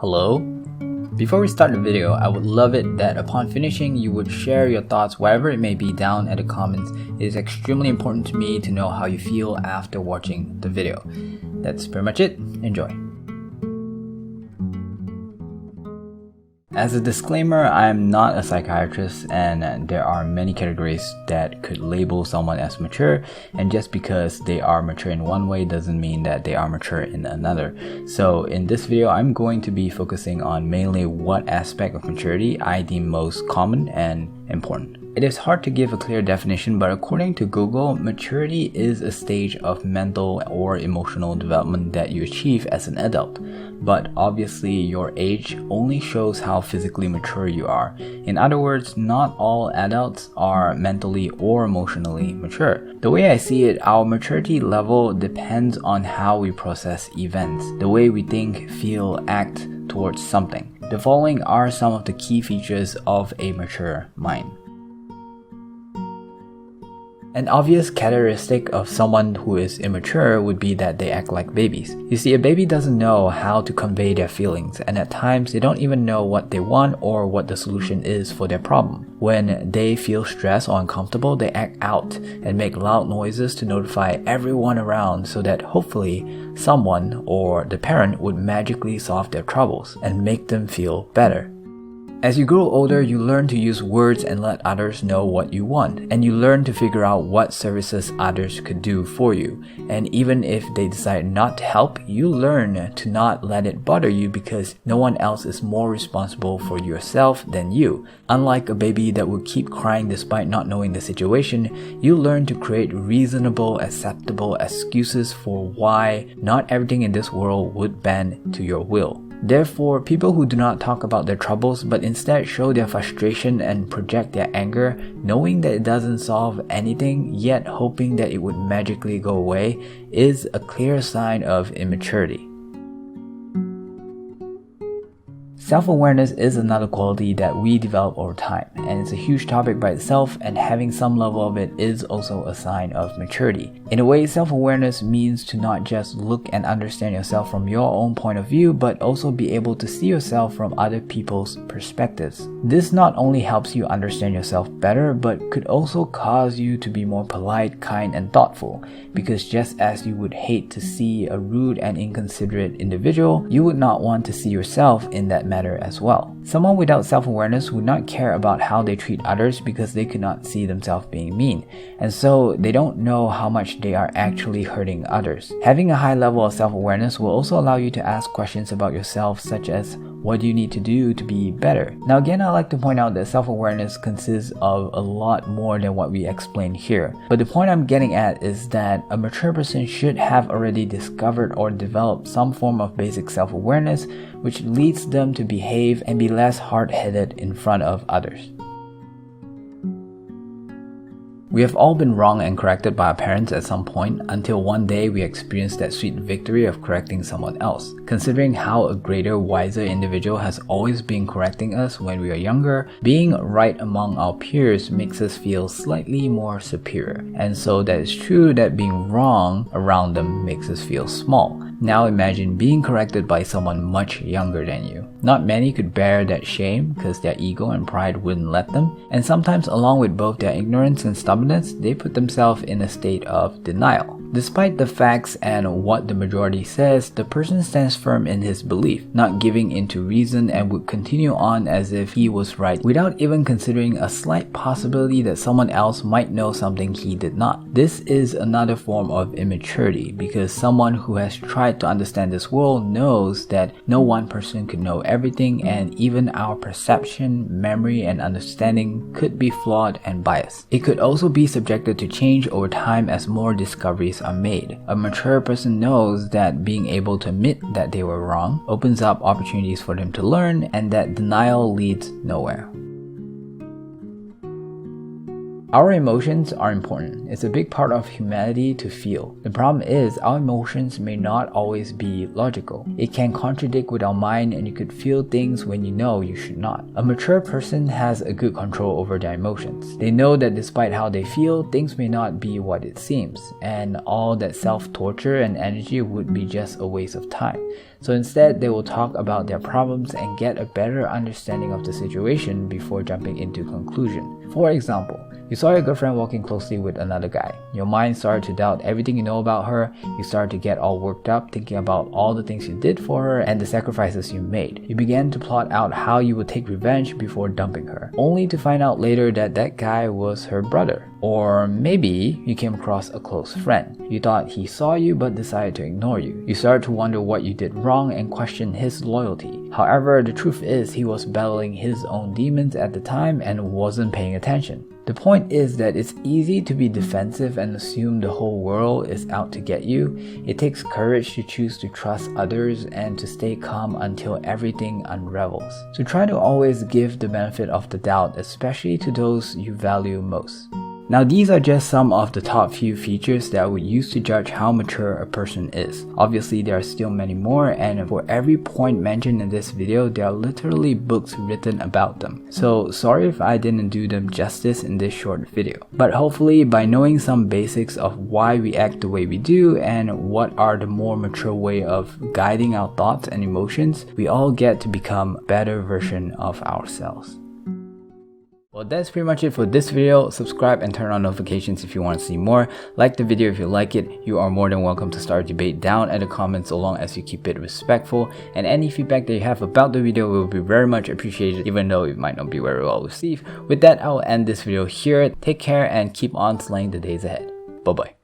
Hello? Before we start the video, I would love it that upon finishing, you would share your thoughts wherever it may be down at the comments. It is extremely important to me to know how you feel after watching the video. That's pretty much it. Enjoy. As a disclaimer, I am not a psychiatrist and there are many categories that could label someone as mature, and just because they are mature in one way doesn't mean that they are mature in another. So in this video, I'm going to be focusing on mainly what aspect of maturity I deem most common and important. It is hard to give a clear definition, but according to Google, maturity is a stage of mental or emotional development that you achieve as an adult. But obviously, your age only shows how physically mature you are. In other words, not all adults are mentally or emotionally mature. The way I see it, our maturity level depends on how we process events, the way we think, feel, act towards something. The following are some of the key features of a mature mind. An obvious characteristic of someone who is immature would be that they act like babies. You see, a baby doesn't know how to convey their feelings, and at times they don't even know what they want or what the solution is for their problem. When they feel stressed or uncomfortable, they act out and make loud noises to notify everyone around so that hopefully someone or the parent would magically solve their troubles and make them feel better. As you grow older, you learn to use words and let others know what you want, and you learn to figure out what services others could do for you. And even if they decide not to help, you learn to not let it bother you because no one else is more responsible for yourself than you. Unlike a baby that would keep crying despite not knowing the situation, you learn to create reasonable, acceptable excuses for why not everything in this world would bend to your will. Therefore, people who do not talk about their troubles but instead show their frustration and project their anger, knowing that it doesn't solve anything yet hoping that it would magically go away, is a clear sign of immaturity. Self-awareness is another quality that we develop over time, and it's a huge topic by itself, and having some level of it is also a sign of maturity. In a way, self-awareness means to not just look and understand yourself from your own point of view, but also be able to see yourself from other people's perspectives. This not only helps you understand yourself better, but could also cause you to be more polite, kind, and thoughtful, because just as you would hate to see a rude and inconsiderate individual, you would not want to see yourself in that matter as well. Someone without self-awareness would not care about how they treat others because they could not see themselves being mean, and so they don't know how much they are actually hurting others. Having a high level of self-awareness will also allow you to ask questions about yourself, such as, what do you need to do to be better? Now again, I like to point out that self-awareness consists of a lot more than what we explained here. But the point I'm getting at is that a mature person should have already discovered or developed some form of basic self-awareness, which leads them to behave and be less hard-headed in front of others. We have all been wrong and corrected by our parents at some point until one day we experience that sweet victory of correcting someone else. Considering how a greater, wiser individual has always been correcting us when we are younger, being right among our peers makes us feel slightly more superior. And so that is true that being wrong around them makes us feel small. Now imagine being corrected by someone much younger than you. Not many could bear that shame because their ego and pride wouldn't let them, and sometimes along with both their ignorance and stubbornness, they put themselves in a state of denial. Despite the facts and what the majority says, the person stands firm in his belief, not giving into reason, and would continue on as if he was right without even considering a slight possibility that someone else might know something he did not. This is another form of immaturity because someone who has tried to understand this world knows that no one person could know everything, and even our perception, memory, and understanding could be flawed and biased. It could also be subjected to change over time as more discoveries are made. A mature person knows that being able to admit that they were wrong opens up opportunities for them to learn, and that denial leads nowhere. Our emotions are important. It's a big part of humanity to feel. The problem is our emotions may not always be logical. It can contradict with our mind and you could feel things when you know you should not. A mature person has a good control over their emotions. They know that despite how they feel, things may not be what it seems, and all that self-torture and energy would be just a waste of time. So instead, they will talk about their problems and get a better understanding of the situation before jumping into conclusion. For example, you saw your girlfriend walking closely with another guy. Your mind started to doubt everything you know about her. You started to get all worked up thinking about all the things you did for her and the sacrifices you made. You began to plot out how you would take revenge before dumping her, only to find out later that that guy was her brother. Or maybe you came across a close friend. You thought he saw you but decided to ignore you. You started to wonder what you did wrong and question his loyalty. However, the truth is he was battling his own demons at the time and wasn't paying attention. The point is that it's easy to be defensive and assume the whole world is out to get you. It takes courage to choose to trust others and to stay calm until everything unravels. So try to always give the benefit of the doubt, especially to those you value most. Now these are just some of the top few features that I would use to judge how mature a person is. Obviously there are still many more, and for every point mentioned in this video there are literally books written about them. So sorry if I didn't do them justice in this short video. But hopefully by knowing some basics of why we act the way we do and what are the more mature way of guiding our thoughts and emotions, we all get to become a better version of ourselves. Well, that's pretty much it for this video. Subscribe and turn on notifications if you want to see more. Like the video if you like it. You are more than welcome to start a debate down in the comments so long as you keep it respectful. And any feedback that you have about the video will be very much appreciated, even though it might not be very well received. With that, I will end this video here. Take care and keep on slaying the days ahead. Bye bye.